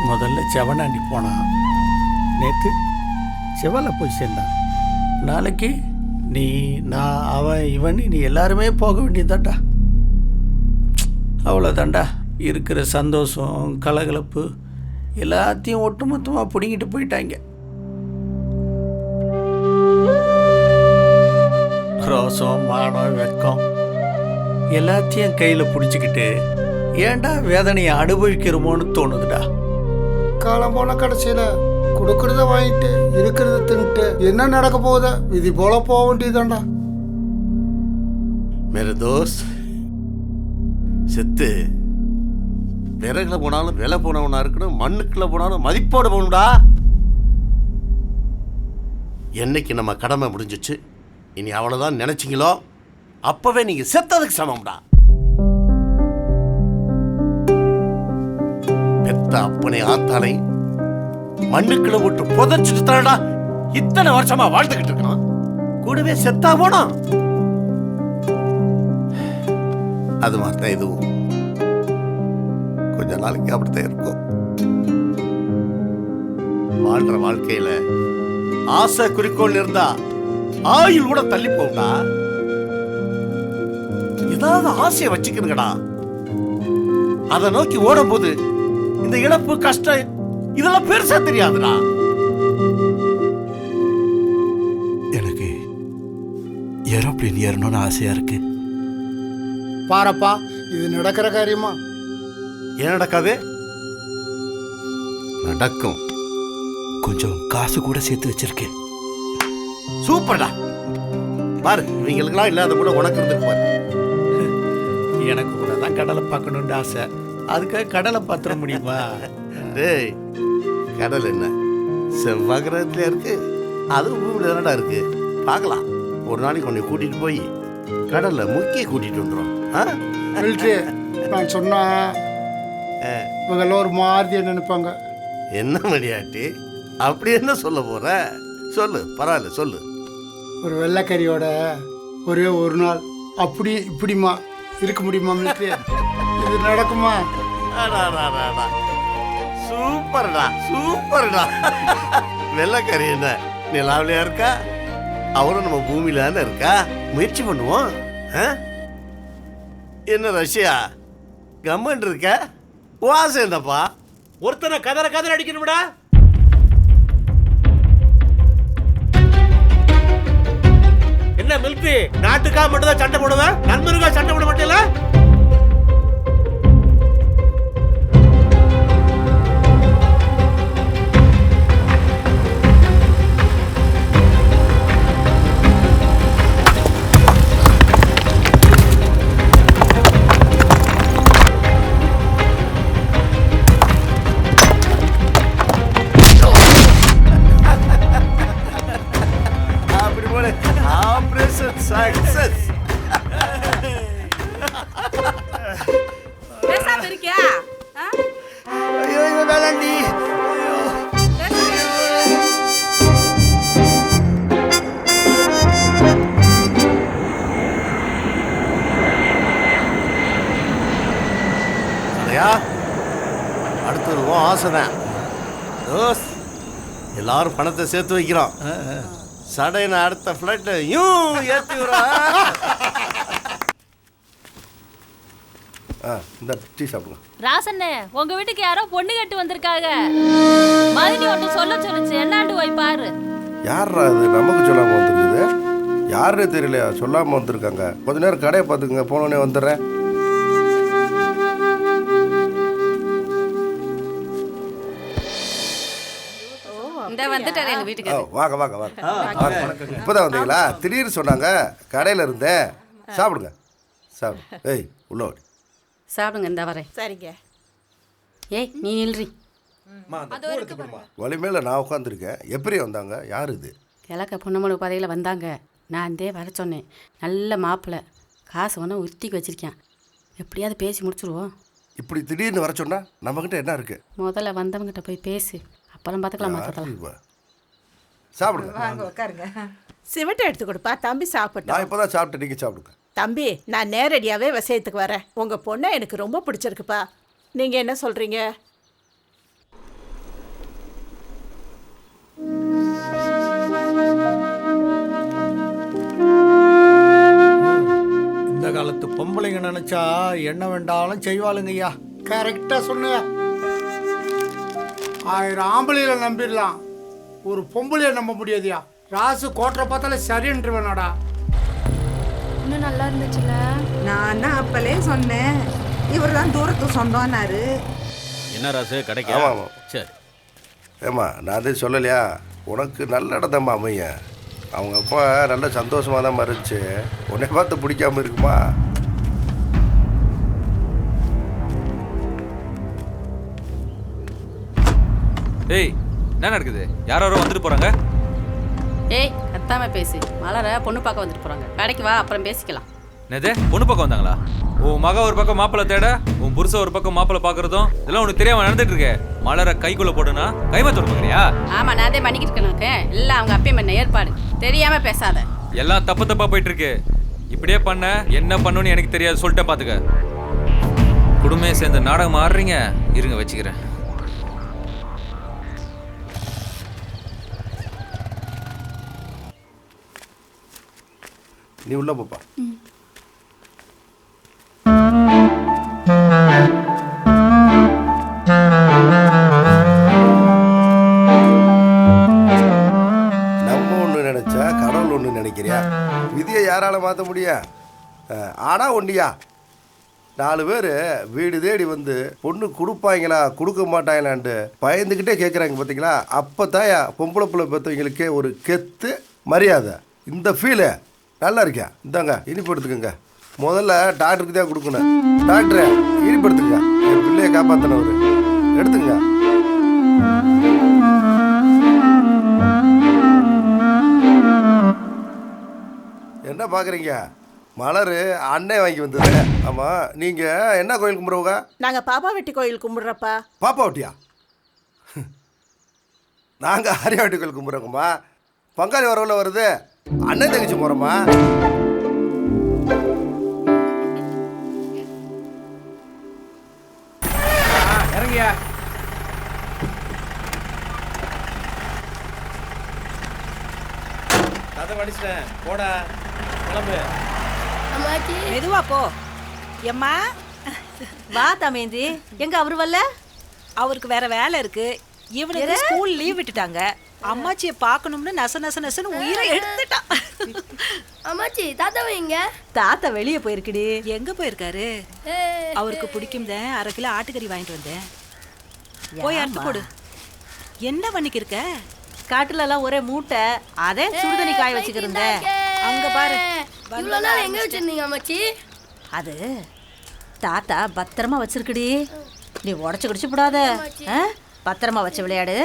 முதல்ல செவனாண்டி போனான், நேற்று செவலை போய் சேர்ந்தான். நாளைக்கு நீ, நான், அவன், இவன், நீ எல்லாருமே போக வேண்டியதாண்டா. அவ்வளோதாண்டா. இருக்கிற சந்தோஷம் கலகலப்பு எல்லாத்தையும் ஒட்டுமொத்தமாக பிடிங்கிட்டு போயிட்டாங்க. ரோசம், மானம், வெக்கம் எல்லாத்தையும் கையில் பிடிச்சிக்கிட்டு ஏன்டா வேதனையை அனுபவிக்கிறோமோன்னு தோணுதுடா. காலம் போன கடைசியில் கொடுக்கறத வாங்கிட்டு இருக்கிறத தின்ட்டு என்ன நடக்க போகுத விதி போல போக வேண்டியதாண்டா. மேரே தோஸ்த், செத்து விறகுல போனாலும் விலை போனவனா இருக்கணும், மண்ணுக்குள்ள போனாலும் மதிப்போடு போகணும்டா. என்னைக்கு நம்ம கடமை முடிஞ்சிச்சு, இனி அவ்வளோதான் நினைச்சிங்களோ அப்பவே நீங்க செத்ததுக்கு சமம்டா. பெத்த அப்பனை ஆத்தானை மண்ணுக்குள்ள விட்டு புதைச்சிட்டு தானடா இத்தனை வருஷமா வாழ்ந்துகிட்டு இருக்கணும். கூடவே செத்தா போனோம். அது மாதிரிதான் இதுவும் கொஞ்ச நாளைக்கு அப்படித்தான் இருக்கும். வாழ்ற வாழ்க்கையில ஆசை குறிக்கோள் இருந்தா ஆயுள் கூட தள்ளி போகும்டா. ஏதாவது ஆசையை வச்சுக்கணுங்கடா. அதை நோக்கி ஓடும் போது இந்த இழப்பு, கஷ்டம் இதெல்லாம் பெருசா தெரியாதுடா. எனக்கு ஏரோப்ளேன் ஏறணும்னு ஆசையா இருக்கு. பாரப்பா, இது நடக்கிற காரியமா? ஏன் நடக்காது? நடக்கும். கொஞ்சம் காசு கூட சேர்த்து வச்சிருக்கேன். சூப்பர்டா. பாரு, இவங்களுக்கெல்லாம் இல்லாத கூட உனக்கு இருந்துக்கு பாரு. எனக்கு கூட தான் கடலை பார்க்கணுன்னு ஆசை. அதுக்காக கடலை பார்த்துட முடியுமா? டேய், கடல் என்ன செவ்வாய் கிரகத்துல இருக்கு? அது பூமியில தானடா இருக்கு. பார்க்கலாம். ஒரு நாளைக்கு உன்னை கூட்டிட்டு போய் கடல்ல முக்கிய கூட்டிட்டு வந்துடும். மிலிட்ரி, நான் சொன்னா இவங்கெல்லாம் ஒரு மாதிரி நினைப்பாங்க. என்ன மணியாட்டி, அப்படி என்ன சொல்ல போற? சொல்லு, பரவாயில்ல சொல்லு. ஒரு வெள்ளைக்கறியோட ஒரே ஒரு நாள் அப்படி இப்படிமா இருக்க முடியுமா மிலிட்ரி? இது நடக்குமா? சூப்பர்டா, சூப்பர்டா. வெள்ளைக்கறி என்ன நிலாவிலையா இருக்கா? அவரும் நம்ம பூமியில இருக்கா. முயற்சி பண்ணுவோம். என்ன ரஷ்யா கம்மன் இருக்க? வாசம் என்னப்பா? ஒருத்தனை கதற கதற அடிக்கணும்டா. என்ன மில்ட்ரி, நாட்டுக்காக மட்டும் தான் சண்டை போடுவேன், நண்பருக்கா சண்டை போட மாட்டேல? அடுத்தது ஆசைதான். எல்லாரும் பணத்தை சேர்த்து வைக்கிறோம். சடையின அடுத்த ஃபிளைட் ஏற்றி இந்த டீ சாப்பிடுங்க. ராசண்ணே, உங்க வீட்டுக்கு யாரோ பொண்ணு கட்டு வந்திருக்காங்க. மதினி ஒன்று சொல்லுச்சு. என்னாண்டு போய் பாரு. யாரா அது? நமக்கு சொல்லாம வந்துருக்குது. யாருன்னு தெரியலையா? சொல்லாம வந்திருக்காங்க. கொஞ்ச நேரம் கடையை பார்த்துக்குங்க, போனோடனே வந்துடுறேன். வாங்க வாங்க வாங்க. இப்பதான் வந்தீங்களா? திடீர்னு சொன்னாங்க கடையில இருந்தேன். சாப்பிடுங்க சாப்பிடு. ஏய் உள்ள வாடி. சாப்பிடுங்க. இந்த வரேன். சரிங்க. ஏய் நீ நில்றி. வழி மேல நான் உட்காந்துருக்கேன். எப்படி வந்தாங்க? யார் இது? கிழக்க பொன்னமலை பாதையில் வந்தாங்க. நான் வர சொன்னேன். நல்ல மாப்பிள்ளை, காசு ஒன்றா உருத்திக்கு வச்சிருக்கேன். எப்படியாவது பேசி முடிச்சுடுவோம். இப்படி திடீர்னு வர சொன்னா நம்மகிட்ட என்ன இருக்கு? முதல்ல வந்தவங்கிட்ட போய் பேசு, அப்புறம் பார்த்துக்கலாம். மாற்றலாம். சாப்பிடுங்க. வாங்க உட்காருங்க. சிவட்டை எடுத்து கொடுப்பா, தம்பி சாப்பிட்டோம். நான் இப்போதான் சாப்பிட்டு, நீங்க சாப்பிடுங்க. தம்பி, நான் நேரடியாகவே விஷயத்துக்கு வரேன். உங்கள் பொண்ணை எனக்கு ரொம்ப பிடிச்சிருக்குப்பா. நீங்கள் என்ன சொல்கிறீங்க? நினைச்சா என்ன வேண்டாலும் செய்வாளுங்க ஐயா. கரெக்டாக சொன்ன. 1000 ஆம்பளையில நம்பிடலாம், ஒரு பொம்பளைய நம்ப முடியாதியா. ராசு கோட்டரை பார்த்தாலே சரின்றுவேனாடா. இன்னும் நல்லா இருந்துச்சுல. நான் தான் அப்பலே சொன்னேன், இவர் தான் தூரத்து சொந்தம்னாரு. என்ன ராசு கிடைக்க? ஆமாம் ஆமாம். சரி. ஏம்மா நான் அதே சொல்லலையா, உனக்கு நல்ல இடம்மா அமைய. அவங்க அப்பா நல்ல சந்தோஷமாக தான் இருந்துச்சு. உன்னை பார்த்து பிடிக்காம இருக்குமா? ஏய், என்ன நடக்குது? யாரோ வந்துட்டு போறாங்க. ஏய், கத்தாம பேசு. மலரை பொண்ணு பார்க்க வந்துட்டு போறாங்க. கடைக்கு வா, அப்புறம் பேசிக்கலாம். என்னது, பொண்ணு பக்கம் வந்தாங்களா? உன் மக ஒரு பக்கம் மாப்பிள்ளை தேட, உன் புருஷ ஒரு பக்கம் மாப்பிள்ளை பாக்குறதும் இதெல்லாம் உனக்கு தெரியாம நடந்துட்டு இருக்கு. மலரை கைக்குள்ள போடுனா கைமாத்தோட பாக்குறியா? ஆமா, நான் அதே பண்ணிக்கிட்டு இருக்கேன். இல்ல அவங்க அப்பயும் பண்ண ஏற்பாடு. தெரியாம பேசாத. எல்லாம் தப்பு தப்பா போயிட்டு இருக்கு. இப்படியே பண்ண என்ன பண்ணுன்னு எனக்கு தெரியாது, சொல்லிட்டேன் பாத்துக்க. குடும்பமே சேர்ந்து நாடகம் ஆடுறீங்க. இருங்க வச்சுக்கிறேன். நீ உள்ள போப்பா. நம்ம ஒன்று நினைச்சா கடவுள் ஒன்று நினைக்கிறியா? விதியை யாரால மாற்ற முடியும்? ஆனா ஒண்டியா, 4 பேர் வீடு தேடி வந்து பொண்ணு கொடுப்பாங்களா கொடுக்க மாட்டாங்களான்ட்டு பயந்துக்கிட்டே கேட்குறாங்க பார்த்தீங்களா? அப்போ தாயா பொம்பளை பிள்ளை பெற்றவங்களுக்கே ஒரு கெத்து மரியாதை. இந்த ஃபீலு நல்லா இருக்கா? இந்தாங்க இனிப்பு எடுத்துக்கோங்க. முதல்ல டாக்டருக்கு தான் கொடுக்கணும். டாக்டரை இனிப்பு எடுத்துங்க, என் பிள்ளையை காப்பாற்றினவர். எடுத்துங்க. என்ன பார்க்குறீங்க? மலர் அண்ணே வாங்கி வந்தது. ஆமாம், நீங்கள் என்ன கோயில் கும்பிட்றவங்க? நாங்க பாப்பா வெட்டி கோயில் கும்பிடுறப்பா. பாப்பா ஒட்டியா? நாங்கள் ஆரியா வெட்டி கோயில் கும்பிட்றோங்கம்மா. பங்காளி வரவில் வருது, அண்ணன் தங்கச்சி போகிறோம்மா. இறங்கியா. கதை படிச்சிட்டேன், போடா கிளம்பு. மெதுவா போ. எம்மா வா தமேந்தி. எங்க அவரு வரல? அவருக்கு வேற வேலை இருக்கு. இவனுக்கு ஸ்கூல் லீவ் விட்டுட்டாங்க. அம்மாச்சியை பார்க்கணும்னு நசன்னு உயிரை எடுத்துட்டான். அம்மாச்சி தாத்தாவை எங்க? தாத்தா வெளியே போயிருக்குடி. எங்க போயிருக்காரு? அவருக்கு பிடிக்கும் 1/2 கிலோ ஆட்டுக்கறி வாங்கிட்டு வந்தேன். போய் அறுத்து போடு. என்ன பண்ணிக்கு இருக்க? காட்டுல எல்லாம் ஒரே மூட்டை, அதே சுடுதண்ணி காய வச்சுக்கிருந்தேன். அங்க பாரு. இவ்வளவு நாள் எங்க வச்சிருந்தீங்க அம்மாச்சி? அது தாத்தா பத்திரமா வச்சிருக்குடி. நீ உடச்சு குடிச்சு போடாத. பத்திரமா வச்சு விளையாடு.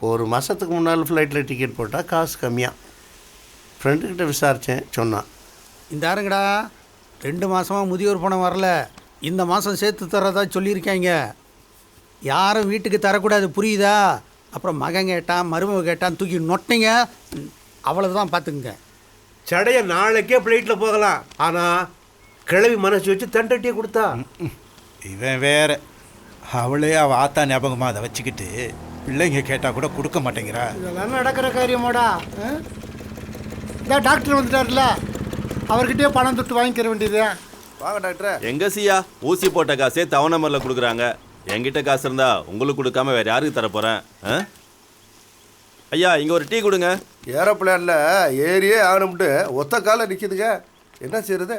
ஒரு மாதத்துக்கு முன்னால் ஃப்ளைட்டில் டிக்கெட் போட்டால் காசு கம்மியாக. ஃப்ரெண்டுக்கிட்ட விசாரித்தேன், சொன்னான். இந்த ஆருங்கடா 2 மாதமாக முதியோர் பணம் வரல. இந்த மாதம் சேர்த்து தர்றதா சொல்லியிருக்காங்க. யாரும் வீட்டுக்கு தரக்கூடாது, புரியுதா? அப்புறம் மகன் கேட்டான், மருமக கேட்டான், தூக்கி நொட்டிங்க. அவ்வளோதான் பார்த்துக்குங்க. சடைய நாளைக்கே ஃப்ளைட்டில் போகலாம். ஆனால் கிளவி மனசு வச்சு தண்டட்டியே கொடுத்தா. இவன் வேற, அவளே அவள் ஆத்தா ஞாபகமாக அதை வச்சுக்கிட்டு பிள்ளைங்க கேட்டால் கூட கொடுக்க மாட்டேங்கிறா. இதெல்லாம் நடக்கிற காரியமாடா? இந்த டாக்டர் வந்துட்டார்ல, அவர்கிட்டயே பணம் தொட்டு வாங்கிக்கிற வேண்டியது. வாங்க டாக்டரே. எங்க சியா ஊசி போட்ட காசே தவணை முறையில் கொடுக்குறாங்க. என்கிட்ட காசு இருந்தா உங்களுக்கு கொடுக்காம வேற யாருக்கு தர போறேன்? ஐயா இங்க ஒரு டீ கொடுங்க. ஏரோப்ளேனில் ஏரியே ஆகணும்ட்டு ஒத்த காலம் நிற்கிதுங்க. என்ன செய்யறது?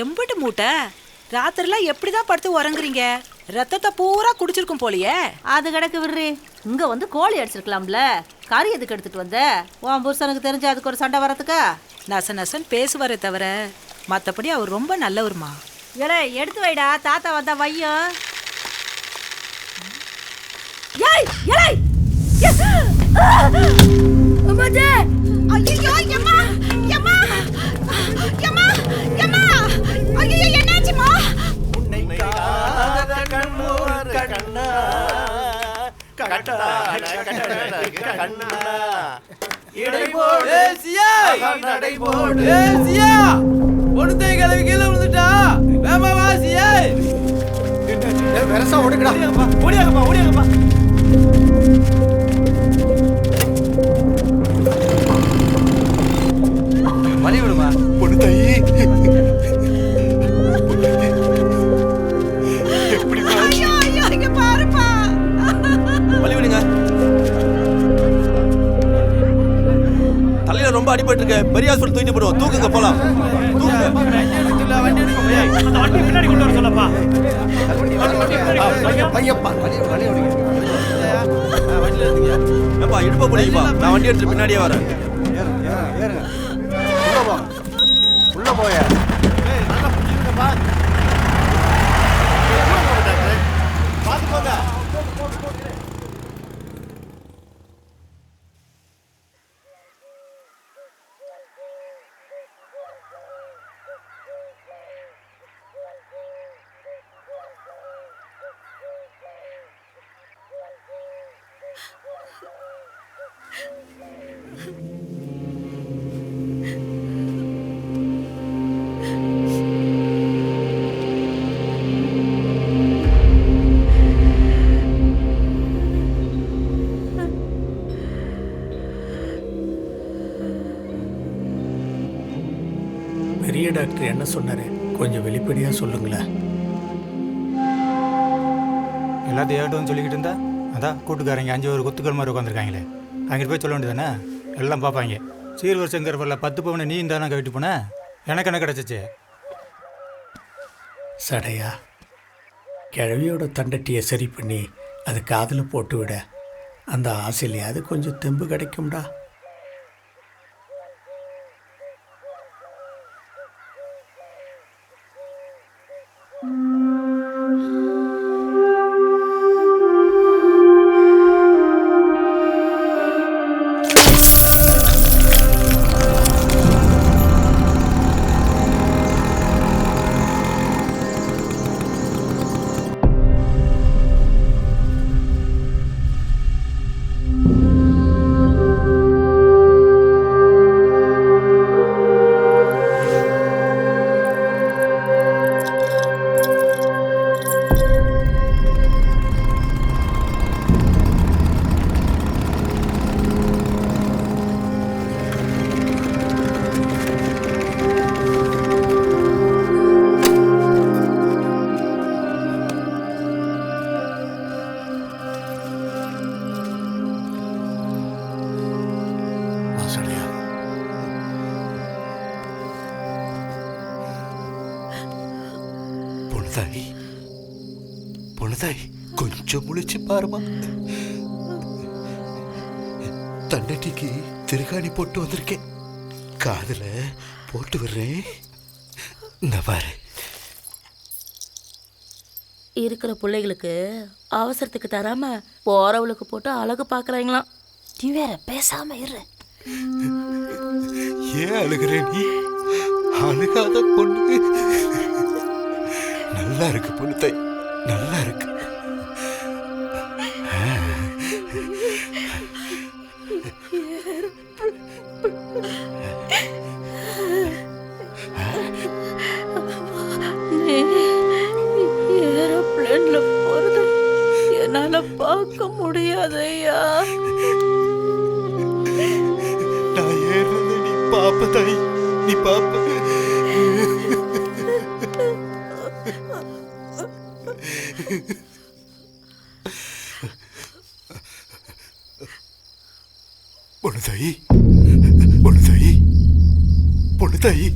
எம்பிட்டு மூட்டை ராத்திரிலாம் எப்படிதான் படுத்து உறங்குறீங்க? ரத்தத்தை பூரா குடிச்சிருக்கும் போலியே. அது கிடக்கு விடுறி. இங்க வந்து கோழி அடிச்சிருக்கலாம்ல. கறி எதுக்கு எடுத்துட்டு வந்த? உன் புருஷனுக்கு தெரிஞ்சு அதுக்கு ஒரு சண்டை வரதுக்கா? நசன் பேசுவாரே தவிர மற்றபடி அவர் ரொம்ப நல்லவருமா. ஏலே எடுத்து வைடா, தாத்தா வந்தா வையும். அம்மாச்சி ஐயோ எம்மா எம்மா எம்மா எம்மா ஐயோ என்னாச்சுமா? உன்னை காத கண்ணூர் கண்ணா கண்ணா இடை போடு சியா நடை போடு சியா. ஒருத்தை கிளவி கீழே விழுந்துட்டா. வேமா வா சியா. வெரசா ஓடுங்கடா. ஓடியாங்கப்பா ஓடியாங்கப்பா. வழி விடுமா. பொண்ணு வழி விடுங்க. தலையில ரொம்ப அடிபட்டு இருக்க. பெரிய ஹாஸ்பிட்டல் தூக்கிட்டு போடுவோம். தூக்குங்க போலாம். பின்னாடி கொண்டு வர சொல்லப்பா. ஏப்பா இடுப்ப பிடிப்பா. நான் வண்டி எடுத்து பின்னாடியே வரேன். உள்ள போய பாத்து போங்க. பெரிய டாக்டர் என்ன சொன்னார்? கொஞ்சம் வெளிப்படையாக சொல்லுங்களேன். எல்லாத்தையும் ஏட்டோன்னு சொல்லிக்கிட்டு இருந்தா அதான் கூட்டுக்காரங்க 5 ஒரு குத்துக்கள் மாதிரி உட்காந்துருக்காங்களே, அங்கிட்டு போய் சொல்ல வேண்டியதானே? எல்லாம் பார்ப்பாங்க. சீர்வரிசைங்கிற 10 பவுனை நீ தானே கவிட்டு போன, எனக்கு என்ன கிடச்சிச்சு? சடையா, கிழவியோட தண்டட்டியை சரி பண்ணி அது காதில் போட்டு விட அந்த ஆசையிலையாவது கொஞ்சம் தெம்பு கிடைக்கும்டா. பொழுதாய் கொஞ்சம் முழிச்சு பாருமா. தண்டட்டிக்கு திருகாணி போட்டு வந்திருக்கேன், காதுல போட்டு விடுறேன். இந்த பாரு. இருக்கிற பிள்ளைகளுக்கு அவசரத்துக்கு தராம போறவளுக்கு போட்டு அழகு பாக்குறாங்களாம். நீ வேற பேசாம இரு. ஏன் அழுகிற நீ? அழுகாத பொண்ணு. நல்லா இருக்கு பொழுதாய், நல்லா இருக்கு. ஏரோப்ளேன்ல போறது என்னால பார்க்க முடியாதையா. நான் ஏறது நீ பாப்பதாய், நீ பாப்ப. பொழுதாயி, பொழுதாயி, பொழுதாயி.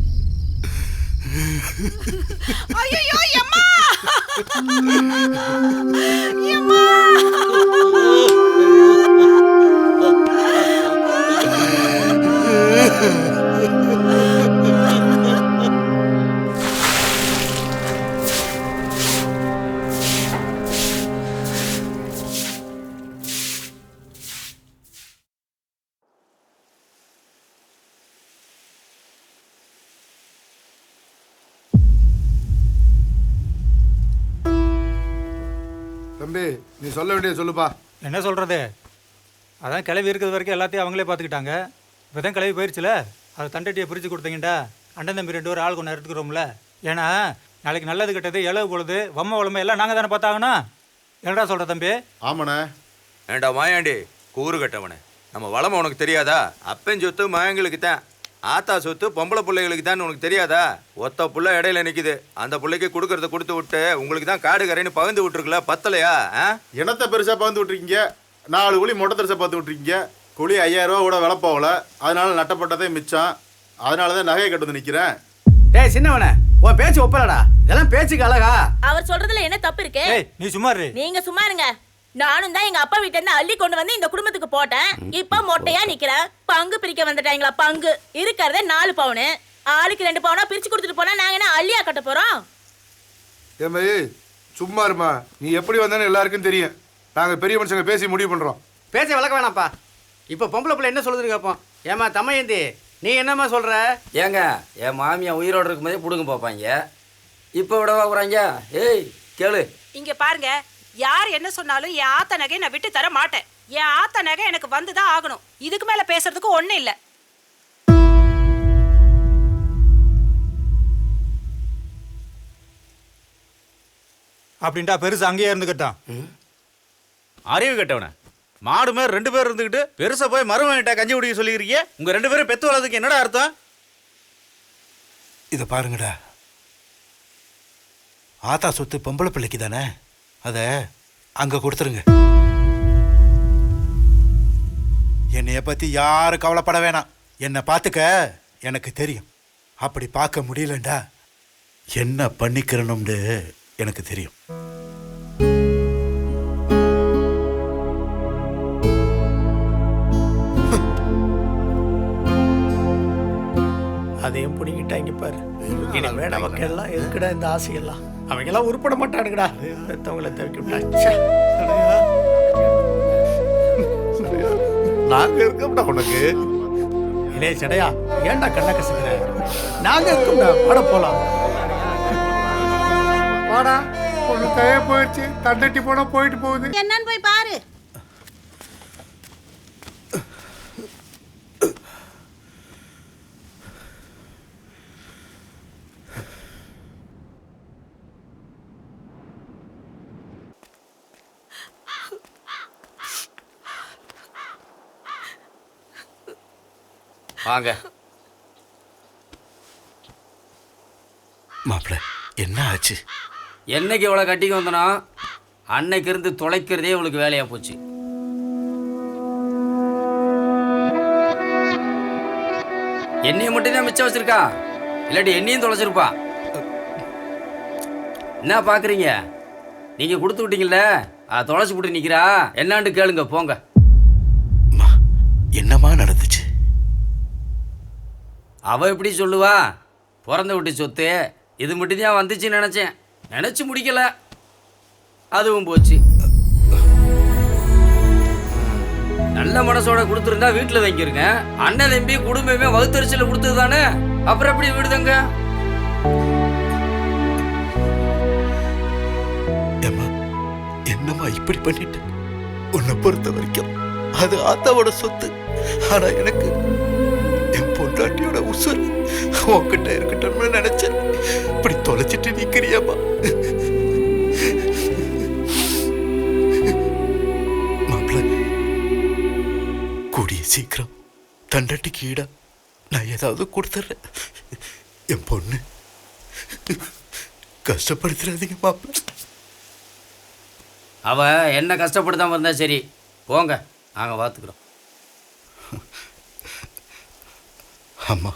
ஐயோ அம்மா, அம்மா. தம்பி, நீ சொல்ல வேண்டியது சொல்லுப்பா. என்ன சொல்கிறது? அதான் கிளவி இருக்கிறது வரைக்கும் எல்லாத்தையும் அவங்களே பார்த்துக்கிட்டாங்க. இப்போ தான் கிளவி போயிடுச்சுல, அதை தண்டட்டியை பிரித்து கொடுத்தீங்கடா. அண்ணன் தம்பி 2 பேரும் ஆள் கொண்டு எடுத்துக்கிறோம்ல. ஏன்னா நாளைக்கு நல்லது கெட்டது, இளவு பொழுது, வம்ம உழமை எல்லாம் நாங்கள் தானே பார்த்தாங்கண்ணா. என்னடா சொல்கிற தம்பி? ஆமாண்ணே. ஏண்டா மாயாண்டி கூறு கட்டவனே, நம்ம வளமை உனக்கு தெரியாதா? அப்பன் சொத்து மாயங்களுக்கு தான். ஆத்தா சொத்து பொம்பளை பிள்ளைகளுக்கு தான் உனக்கு தெரியாதா? ஒத்த புள்ள இடையில நிக்குது, அந்த பிள்ளைக்கு கொடுக்கறத கொடுத்து விட்டு உங்களுக்கு தான் காடு கரைன்னு பகிர்ந்து விட்டுருக்குல, பத்தலையா? என்னத்தை பெருசா பகிர்ந்து விட்டுருக்கீங்க? 4 குழி மொட்டை தரிசா பார்த்து விட்டுருக்கீங்க. குழி 5000 ரூபா கூட விலை போகல, அதனால நட்டப்பட்டதே மிச்சம். அதனால தான் நகையை கட்டு வந்து நிற்கிறேன். டேய் சின்னவனே, உன் பேச்சு ஒப்பலடா, இதெல்லாம் பேச்சுக்கு அழகா? அவர் சொல்றதுல என்ன தப்பு இருக்கு? நீ சும்மா இரு. நீங்க சும்மா இருங்க. நானும் தான் எங்க அப்பா வீட்டுல இருந்து அள்ளி கொண்டு வந்து இந்த குடும்பத்துக்கு போட்டேன். இப்ப மொட்டையா நிக்கிறேன். பங்கு பிரிக்க வந்துட்டாங்களா? பங்கு இருக்கிறதே 4 பவுனு, ஆளுக்கு 2 பவுனா பிரிச்சு கொடுத்துட்டு போனா நாங்க என்ன அள்ளியா கட்ட போறோம்? ஏமாயி சும்மா இருமா, நீ எப்படி வந்தானு எல்லாருக்கும் தெரியும். நாங்கள் பெரிய மனுஷங்க பேசி முடிவு பண்ணுறோம். பேச்ச விளக்க வேணாம்ப்பா. இப்போ பொம்பளை பிள்ளை என்ன சொல்லுதுன்னு கேட்போம். ஏமா தமையந்தி, நீ என்னம்மா சொல்ற? ஏங்க, என் மாமியா உயிரோடு இருக்கும்போதே பிடுங்க பார்ப்பாங்க, இப்போ விடவா போகிறாங்க? ஏய் கேளு. இங்க பாருங்க, யார் என்ன சொன்னாலும் என் ஆத்த நகை நான் விட்டு தர மாட்டேன். என் ஆத்த நகை எனக்கு வந்துதான் ஆகணும். இதுக்கு மேல பேசுறதுக்கு ஒண்ணும் இல்ல. அப்படின்ட்டா பெருசு அங்கேயே இருந்துக்கிட்டான். அறிவு கட்டவன மாடு மாதிரி 2 பேர் இருந்துக்கிட்டு பெருசா போய் மருமகிட்ட கஞ்சி குடிக்க சொல்லிக்கிறீங்க. உங்க 2 பேரும் பெத்து வளர்றதுக்கு என்னடா அர்த்தம்? இதை பாருங்கடா, ஆத்தா சொத்து பொம்பளை பிள்ளைக்கு தானே, அதை அங்கே கொடுத்துருங்க. என்னைய பற்றி யாரும் கவலைப்பட வேணாம். என்னை பார்த்துக்க எனக்கு தெரியும். அப்படி பார்க்க முடியலண்டா என்ன பண்ணிக்கிறணும்னு எனக்கு தெரியும். அதையும் பிடிக்கிட்டாங்க பாரு. இனி வேணா மக்கள்லாம் எதுக்குடா இந்த ஆசையெல்லாம்? அவங்கெல்லாம் உருப்பட மாட்டானுங்கடா. பெற்றவங்களை தவிக்க விட்டாச்சா. நாங்க இருக்கோம்டா உனக்கு. இலே சடையா, ஏன்டா கண்ண கசக்குற? நாங்க இருக்கோம்டா, வாட போலாம். வாடா, ஒன்று கையை போயிடுச்சு, தண்டட்டி போனால் போயிட்டு போகுது. என்னன்னு போய் பாரு. வாங்க. மாப்பிள்ள, என்ன ஆச்சு? என்னைக்கு இவ்வளோ கட்டிக்கு வந்தனா அன்னைக்கு இருந்து தொலைக்கிறதே இவளுக்கு வேலையாக போச்சு. என்னையை மட்டும் தான் மிச்சம் வச்சிருக்கா, இல்லாட்டி என்னையும் தொலைச்சிருப்பா. என்ன பார்க்குறீங்க? நீங்கள் கொடுத்து விட்டீங்கல்ல, அதை தொலைச்சி விட்டு நிற்கிறா. என்னான்னு கேளுங்க, போங்க. என்னமா நடந்துச்சு? அவ எப்படி சொல்லுவா? பிறந்த விட்டு சொத்து இது மட்டும்தான் வந்துச்சுன்னு நினச்சேன். நினச்சி முடிக்கல, அதுவும் போச்சு. நல்ல மனசோட கொடுத்துருந்தா வீட்டில் வைக்கிறங்க. அண்ணன் தம்பி குடும்பமே வகுத்தரிசியில் கொடுத்தது தானே, அப்புறம் எப்படி விடுதங்க? என்னம்மா இப்படி பண்ணிட்டு? உன்னை பொறுத்த வரைக்கும் அது ஆத்தாவோட சொத்து. ஆனா எனக்கு என் பொண்டாட்டியோட உசுர் உன்கிட்ட இருக்கட்டும்னு நினைச்சேன். இப்படி தொலைச்சிட்டு நிக்கிறியாமா? மாப்பிள்ள, கூடிய சீக்கிரம் தண்டட்டிக்கு ஈடா நான் ஏதாவது கொடுத்துட்றேன். என் பொண்ணு கஷ்டப்படுத்துறாதீங்க மாப்பிள்ள. அவ என்ன கஷ்டப்படுத்தாம இருந்தா சரி, போங்க, நாங்கள் பார்த்துக்குறோம். அம்மா,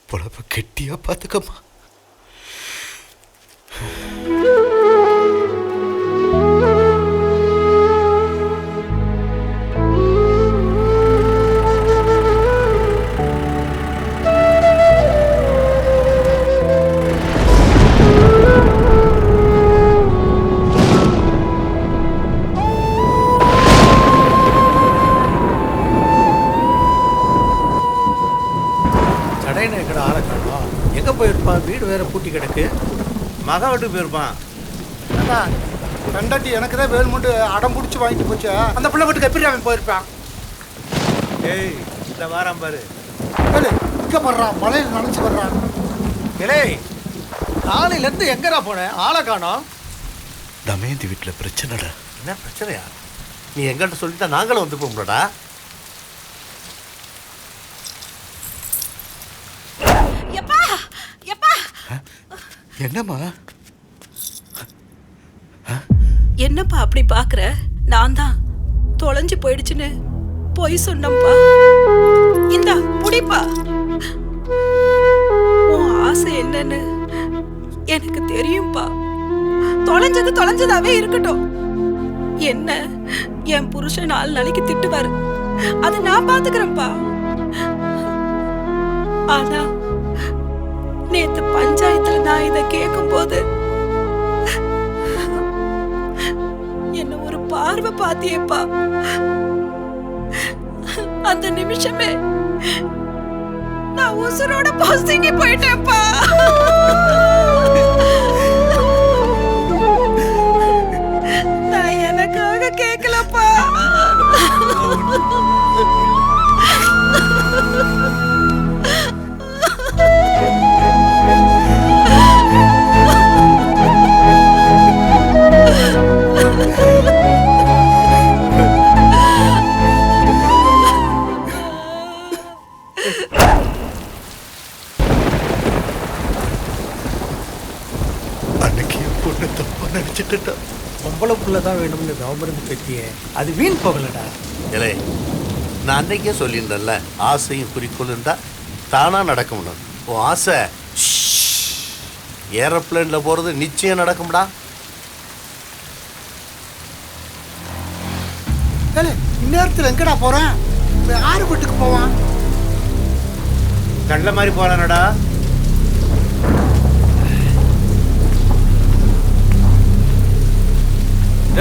பொழப்ப கெட்டியா பார்த்துக்கம்மா. எங்கே போயிருப்பான்? வீடு வேற பூட்டி கிடக்கு. மகா வீட்டுக்கு போயிருப்பான். தண்டாட்டி எனக்கு தான் வேணுமெண்டு அடம் பிடிச்சி வாங்கிட்டு போச்சா? அந்த பிள்ளை வீட்டுக்கு எப்படி அவன் போயிருப்பான்? ஏய், இந்த வாரம் பாரு. இங்கே வர்றான், மலையில் நினைச்சு வர்றான். இலே, காலையிலேருந்து எங்கடா போனேன்? ஆளை காணோம். தமயந்தி வீட்டில் பிரச்சனைடா. என்ன பிரச்சனையா? நீ எங்கள்கிட்ட சொல்லிட்டா நாங்களும் வந்து போகணும்டா. என்னம்மா? என்னப்பா அப்படி பாக்குற? நான் தான் தொலைஞ்சு போயிடுச்சுன்னு பொய் சொன்னப்பா. இந்தா புடிப்பா. உன் ஆசை என்னன்னு எனக்கு தெரியும்பா. தொலைஞ்சது தொலைஞ்சதாவே இருக்கட்டும். என்ன என் புருஷன் 4 நாளைக்கு திட்டுவாரு, அது நான் பாத்துக்கிறேன்ப்பா. ஆனா நேத்து பஞ்சாயத்துல நான் இத கேட்கும் போது என்ன ஒரு பார்வை பாத்தியேப்பா. அந்த நிமிஷமே நான் உசுரோட பொசுங்கி போயிட்டேன்ப்பா. நான் எனக்காக கேட்கலப்பா. அன்னைக்கு என் பொண்ணு தப்பா நினைச்சிட்டா. பொம்பளை புள்ள தான் வேணும்னு கவர்மெண்ட் பெற்றியே அது வீண் போகலடா. இல்லை, நான் அன்னைக்கே சொல்லியிருந்தேன்ல, ஆசையும் குறிக்கோள் இருந்தால் தானாக நடக்கும்னு. உன் ஆசை ஏரோப்ளேனில் போகிறது நிச்சயம் நடக்கும்டா. இந்நேரத்தில் எங்கடா போகிறேன்? யாரு வீட்டுக்கு போவான்? கள்ள மாதிரி போறானடா.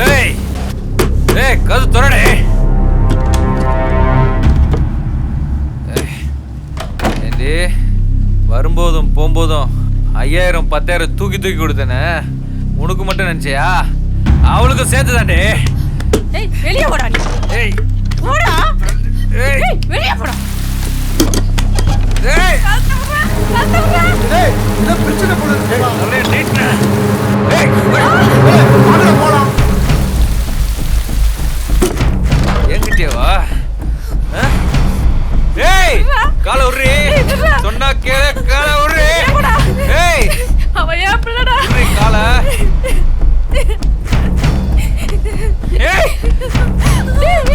ஏய் ஏய் கது துறடே. ஏண்டி வரும்போதும் போகும்போதும் 5000 10,000 தூக்கி தூக்கி கொடுத்தேனே, உனக்கு மட்டும் நினைச்சியா? அவளுக்கு சேர்த்து தாண்டே. ஏய் வெளியே போடா நீ. ஏய் போடா. ஏய் வெளியே போடா. ஏய் ஏய் இத பிரச்சனை போல இருக்கு. ஒரே நீட்ன. ஏய் வாங்க போலாம். எங்கிட்டே வா. ஏய் கால உர்றி. சொன்னா கேளு, கால உர்றி. ஏய் அவ ஏன் பிள்ளடா? உர்றி கால. ஏய்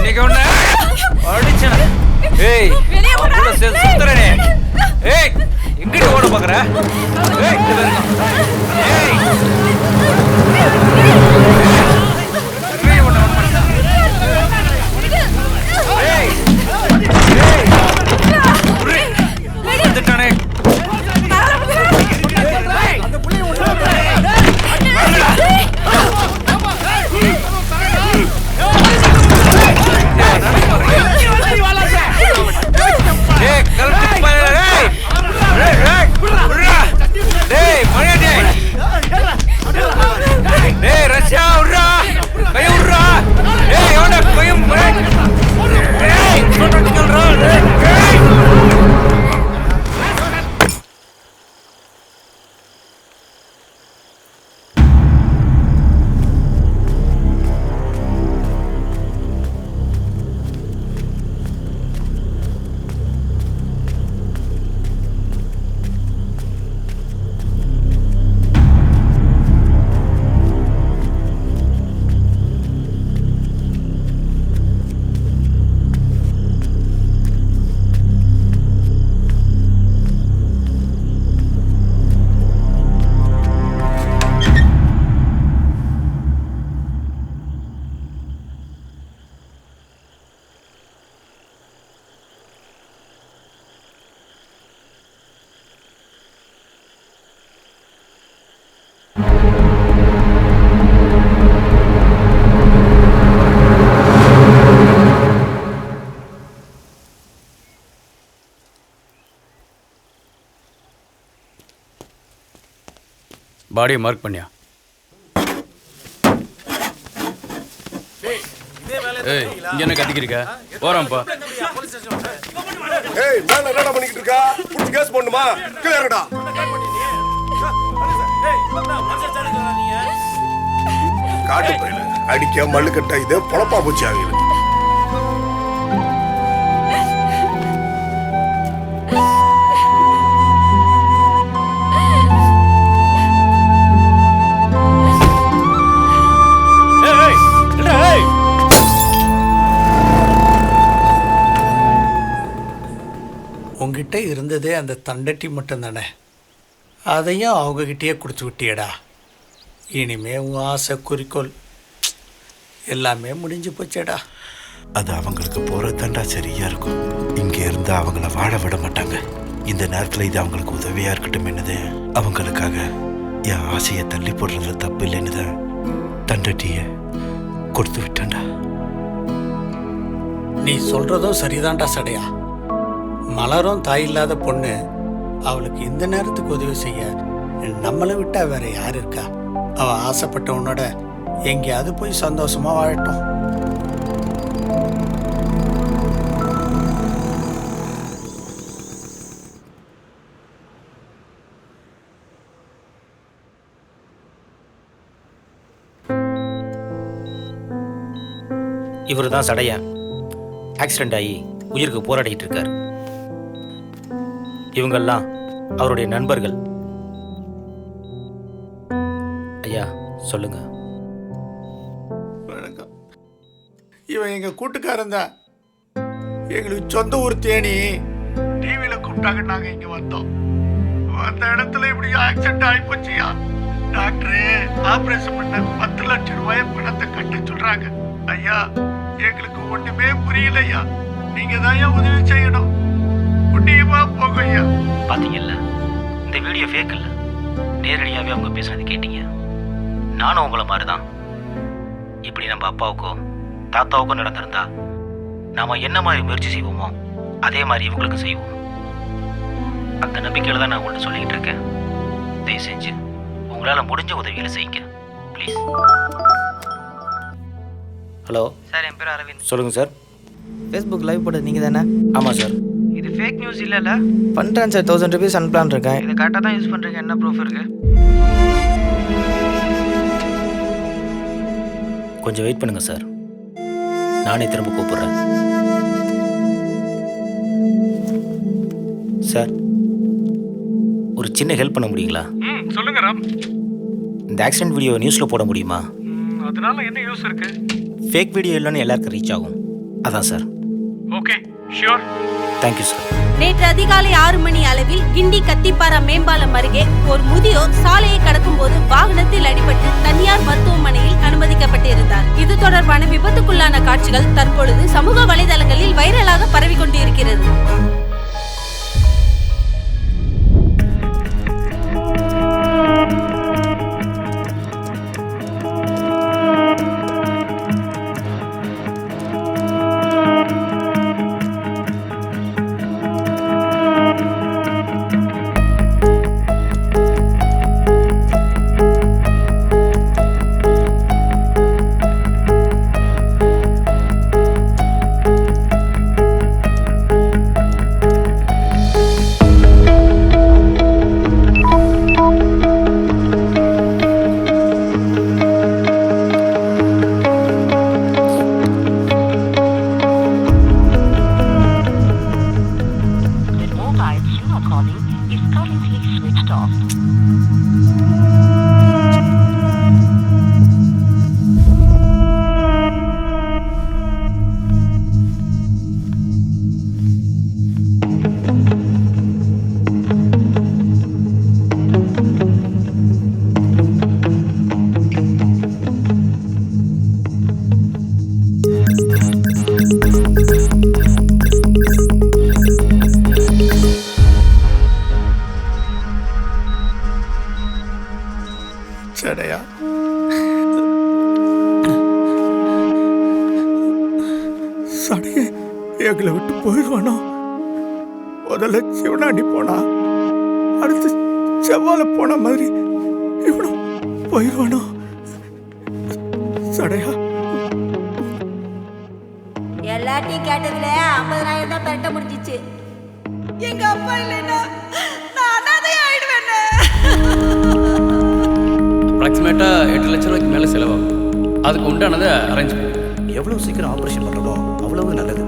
நீங்க ஒண்ணு அடிச்சன. ஏய் வெளியே போடா. அவளோட சேர்ந்து சுத்துறனே. ஏய் எங்கிட்ட ஓட பாக்குற? ஏய் இங்க இருங்க. ஏய் ஏய் ஒண்ணு ஏய் ஏய் உர்றி வந்துட்டானே. அந்த புள்ளைய ஒண்ணு ஏய் கரெக்ட் பண்ணு. ஏய் ஏய் ஏய் உர்றா. டேய் மணி டேய். டேய் ரஷ்யா உர்றா. கை உர்றா. ஏய் ஓட கையும் மணி. ஏய் சொன்னதுக்குறா. ஏய் பாடியை மார்க் பண்ணியா? ஏய் இங்க என்ன கத்திக்கிருக்க? போறோம்ப்பா. ஏய் மேல என்னடா பண்ணிக்கிட்டு இருக்கா? புடிச்சு கேஸ் போடணுமா? கீழ இறங்கடா. காட்டு பையல அடிக்க மல்லு கட்ட இது பொழப்பா போச்சு ஆகுது. இருந்ததே அந்த தண்டட்டி மட்டும்தானே, அதையும் அவங்கக்கிட்டேயே கொடுத்து விட்டியடா. இனிமே உன் ஆசை குறிக்கோள் எல்லாமே முடிஞ்சு போச்சேடா. அது அவங்களுக்கு போகிறது தாண்டா சரியா இருக்கும். இங்கே இருந்தால் அவங்கள வாழ விட மாட்டாங்க. இந்த நேரத்தில் இது அவங்களுக்கு உதவியாக இருக்கட்டும் என்னது, அவங்களுக்காக என் ஆசையை தள்ளி போடுறதுல தப்பு இல்லைன்னு தான் தண்டட்டியை கொடுத்து விட்டேன்டா. நீ சொல்கிறதும் சரிதான்டா சடையா. மலரும் தாய் இல்லாத பொண்ணு, அவளுக்கு இந்த நேரத்துக்கு உதவி செய்ய நம்மளை விட்டா வேற யார் இருக்கா? அவள் ஆசைப்பட்டவனோட எங்கேயாவது போய் சந்தோஷமாக வாழட்டும். இவர் தான் சடையன். ஆக்சிடென்ட் ஆகி உயிருக்கு போராடிட்டு இருக்கார். இவங்கெல்லாம் அவருடைய நண்பர்கள். ஐயா சொல்லுங்க. வணக்கம். இவன் எங்கள் கூட்டுக்காரன் தான். எங்களுக்கு சொந்த ஊர் தேனி. டிவியில் கூப்பிட்டாங்க, நாங்கள் இங்கே வந்தோம். அந்த இடத்துல இப்படி ஆக்சிடென்ட் ஆகி போச்சியா. டாக்டரு ஆப்ரேஷன் பண்ண 10 லட்சம் ரூபாய் பணத்தை கட்ட சொல்கிறாங்க. ஐயா எங்களுக்கு ஒன்றுமே புரியலையா. நீங்கள் தான் உதவி செய்யணும். முடியுமா போங்க ஐயா. பார்த்தீங்கல்ல, இந்த வீடியோ ஃபேக் இல்லை. நேரடியாகவே அவங்க பேசுனது கேட்டீங்க. நானும் உங்களை மாதிரி தான். இப்படி நம்ம அப்பாவுக்கோ தாத்தாவுக்கோ நடந்திருந்தா நாம என்ன மாதிரி முயற்சி செய்வோமோ அதே மாதிரி இவங்களுக்கு செய்வோம். அந்த நம்பிக்கையில் தான் நான் உங்கள்கிட்ட சொல்லிக்கிட்டு இருக்கேன். தயவு செஞ்சு உங்களால் முடிஞ்ச உதவிகளை செய்யுங்க ப்ளீஸ். ஹலோ சார், என் பேர் அரவிந்த். சொல்லுங்கள் சார். ஃபேஸ்புக் லைவ் போட்டது நீங்கள் தானே? ஆமாம் சார். இது ஃபேக் நியூஸ் இல்லைல்ல? பண்ணுறேன் சார். 1000 rupees அனுப்பலான் இருக்கேன். இது கரெக்டாக தான் யூஸ் பண்ணுறீங்க. என்ன ப்ரூஃப் இருக்குது? கொஞ்சம் வெயிட் பண்ணுங்கள் சார், நானே திரும்ப கூப்பிட்றேன். சார், ஒரு சின்ன ஹெல்ப் பண்ண முடியுங்களா? சொல்லுங்க ராம். இந்த ஆக்சிடென்ட் வீடியோ நியூஸில் போட முடியுமா? அதனால என்ன யூஸ் இருக்கு? ஃபேக் வீடியோ இல்லைன்னு எல்லாருக்கும் ரீச் ஆகும், அதான் sir. Okay, sure. Thank you sir. நேற்று அதிகாலை 6 மணி அளவில் கிண்டி கத்திப்பாரா மேம்பாலம் அருகே ஒரு முதியோர் சாலையை கடக்கும் போது வாகனத்தில் அடிபட்டு தனியார் மருத்துவமனையில் அனுமதிக்கப்பட்டிருந்தார். இது தொடர்பான விபத்துக்குள்ளான காட்சிகள் தற்பொழுது சமூக வலைதளங்களில் வைரலாக பரவி கொண்டிருக்கிறது. சடையா, சடைய எங்களை விட்டு போயிடுவானோ? முதல்ல சிவனாண்டி போனா, அடுத்து செவ்வாழை போன மாதிரி இவனும் போயிடுவானோ? சடையா, எல்லாத்தையும் கேட்டதுல 50,000 தான் பெரட்ட முடிஞ்சிச்சு. எங்க அப்பா இல்லைன்னா நான் அனாதை ஆயிடுவேன். அப்ராக்சிமேட்டாக 8 லட்ச ரூபாய்க்கு மேலே செலவாகும். அதுக்கு உண்டானதை அரேஞ்ச் பண்ணு. எவ்வளோ சீக்கிரம் ஆப்ரேஷன் பண்ணுறதோ அவ்வளவு நல்லது.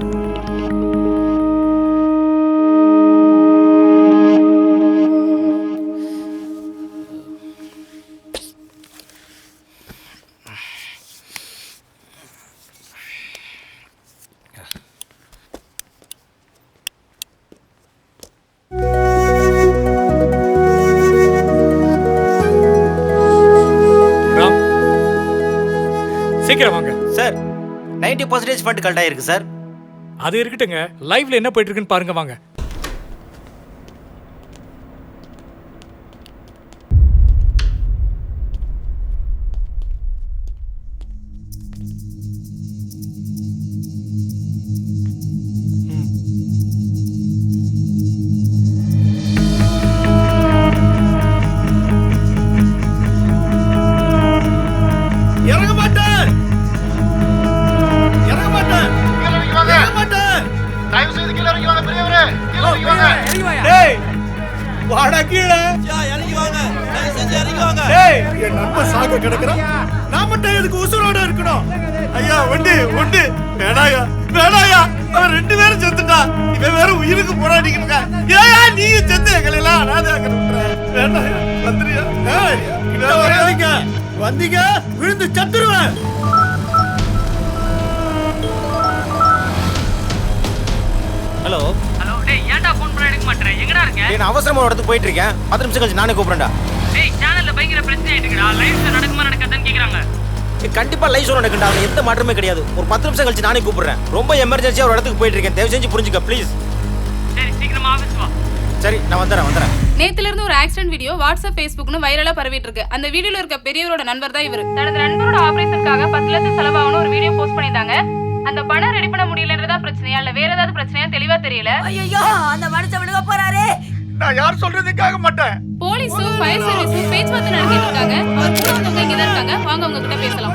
சீக்கிரம் வாங்க சார் 90% ஃபண்ட் கல்ட் ஆயிருக்கு சார். அது இருக்கட்டுங்க, லைவ்ல என்ன போயிட்டு இருக்குன்னு பாருங்க வாங்க. இறங்க மாட்டேன், இறங்க மாட்டேன், இறங்க மாட்டேன். தயவு செய்து கீழே இறங்கி வாங்க பெரியவரே, கீழே இறங்கி வாங்க. டேய் வாடா கீழே. இறங்கி வாங்க, தயவு செஞ்சு இறங்கி வாங்க. டேய் என் நண்பன் சாக கிடக்குறான், நான் மட்டும் எதுக்கு உசுரோட இருக்கணும்? ஐயா ஒண்டு ஒண்டு வேணாயா வேணாயா, அவன் 2 பேரும் செத்துட்டா, இவன் வேற உயிருக்கு போராடிக்கிட்டு ஏயா நீ செத்து எங்களை எல்லாம் அனாதையாக்க வேணாயா, வந்துறியா? ஏய் கிட்ட வராதீங்க, வந்தீங்க விழுந்து சத்துருவேன். ஹலோ ஹலோ டேய் ஏன்டா ஃபோன் பண்ண எடுக்க மாட்டேன்? எங்கடா இருக்க? நான் அவசரமா ஒரு இடத்துக்கு போயிட்டு இருக்கேன். 10 நிமிஷம் கழிச்சு நானே கூப்பிடுறேன்டா. டேய் சேனல்ல பயங்கர பிரச்சனை ஆயிட்டு இருக்குடா. லைவ்ல நடக்குமா நடக்காதான்னு கேக்குறாங்க. கண்டிப்பா லைவ் ஷோ நடக்கும்டா, எந்த மாற்றமே கிடையாது. ஒரு 10 நிமிஷம் கழிச்சு நானே கூப்பிடுறேன். ரொம்ப எமர்ஜென்சியா ஒரு இடத்துக்கு போயிட்டு இருக்கேன், தயவு செஞ்சு புரிஞ்சுக்க ப்ளீஸ். சரி சீக்கிரமா ஆபீஸ் வா. சரி நான் வந்துடுறேன். நேத்துல இருந்து ஒரு ஆக்சிடென்ட் வீடியோ வாட்ஸ்அப் ஃபேஸ்புக்னு வைரலா பரவிட்டு இருக்கு. அந்த வீடியோல இருக்க பெரியவரோட நண்பர் தான் இவரு. தனது நண்பரோட ஆபரேஷனுக்காக 10 லட்சம் செலவாகணும் ஒரு வீடியோ போஸ்ட் பண்ணிட்டாங்க. அந்த பணம் ரெடி பண்ண முடியலன்றதா பிரச்சனையா இல்ல வேற ஏதாவது பிரச்சனையா தெளிவா தெரியல. ஐயோ அந்த மனுஷன் விழுக போறாரே. நான் யார் சொல்றதுக்காக மாட்டேன். போலீஸும் ஃபயர் சர்வீஸும் பேச்சுவார்த்தை நடத்திட்டு இருக்காங்க. அவர் கூட வந்தவங்க இங்க தான் இருக்காங்க, வாங்க அவங்க கிட்ட பேசலாம்.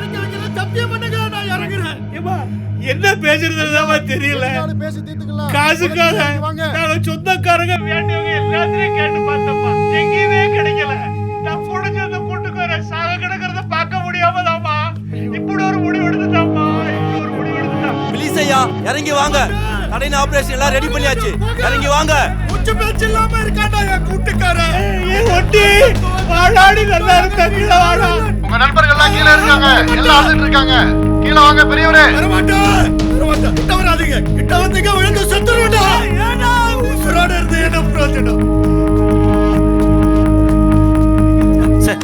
சத்தியம் பண்ணுங்க, நான் இறங்குறேன். ஏமா என்ன பேசுறதுதாமா தெரியல. காசுக்காக நாங்க சொந்தக்காரங்க வேண்டியவங்க எல்லாத்தையும் கேட்டு பார்த்தோம்மா, எங்கேயுமே கிடைக்கல. நான் புடிச்ச அந்த கூட்டுக்கார சாக கிடக்கிறத பார்க்க முடியாம தாமா இப்படி ஒரு முடிவு எடுத்துட்டாமா, இப்படி ஒரு முடிவு எடுத்துட்டா. ப்ளீஸ் ஐயா இறங்கி வாங்க, கடையின் ஆபரேஷன் எல்லாம் ரெடி பண்ணியாச்சு, இறங்கி வாங்க. உச்ச பேச்சு இல்லாம இருக்காண்டா என் கூட்டுக்காரன். ஏய் ஒட்டி வாடாடி நல்லா இருக்க, கீழே வாடா. உங்க நண்பர்கள் எல்லாம் கீழே இருக்காங்க, எல்லாம் அழுதுட்டு இருக்காங்க. கீழே வாங்க பெரியவரே. வரமாட்டேன், கிட்ட வராதீங்க, கிட்ட வந்தீங்க விழுந்து செத்துருடா. ஏடா உசுரோட இருந்து என்ன பிரயோஜனம்? சார்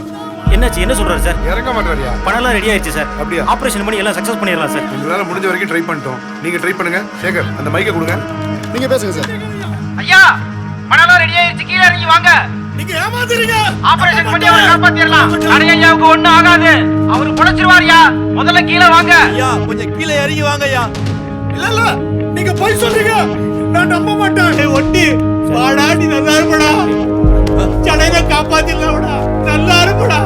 என்னாச்சு, என்ன சொல்றாரு சார்? இறங்க மாட்டாரியா? பணம்லாம் ரெடி ஆயிடுச்சு சார். அப்படியா? ஆபரேஷன் பண்ணி எல்லாம் சக்சஸ் பண்ணிடலாம் சார். உங்களால முடிஞ்ச வரைக்கும் ட்ரை பண்ணிட்டோம், நீங்க ட்ரை பண்ணுங்க. சேகர் அந்த மைக்கை கொடுங்க, நீங்க பேசுங்க சார். ஐயா பணம்லாம் ரெடி ஆயிருச்சு, கீழ இறங்கி வாங்க. நீங்க ஏமாத்துறீங்க. ஆபரேஷன் பண்ணி அவரை காப்பாத்திரலாம். அடையாவுக்கு ஒண்ணும் ஆகாது, அவரு பொழைச்சிருவாருயா. முதல்ல கீழ வாங்க. ஐயா கொஞ்சம் கீழே இறங்கி வாங்க ஐயா. இல்ல இல்ல நீங்க போய் சொல்றீங்க, நான் நம்ப மாட்டேன். ஏய் ஒட்டி வாடா, நீ நல்லா இருப்படா, சடையில காப்பாத்திடலாம்டா, நல்லா இருப்படா.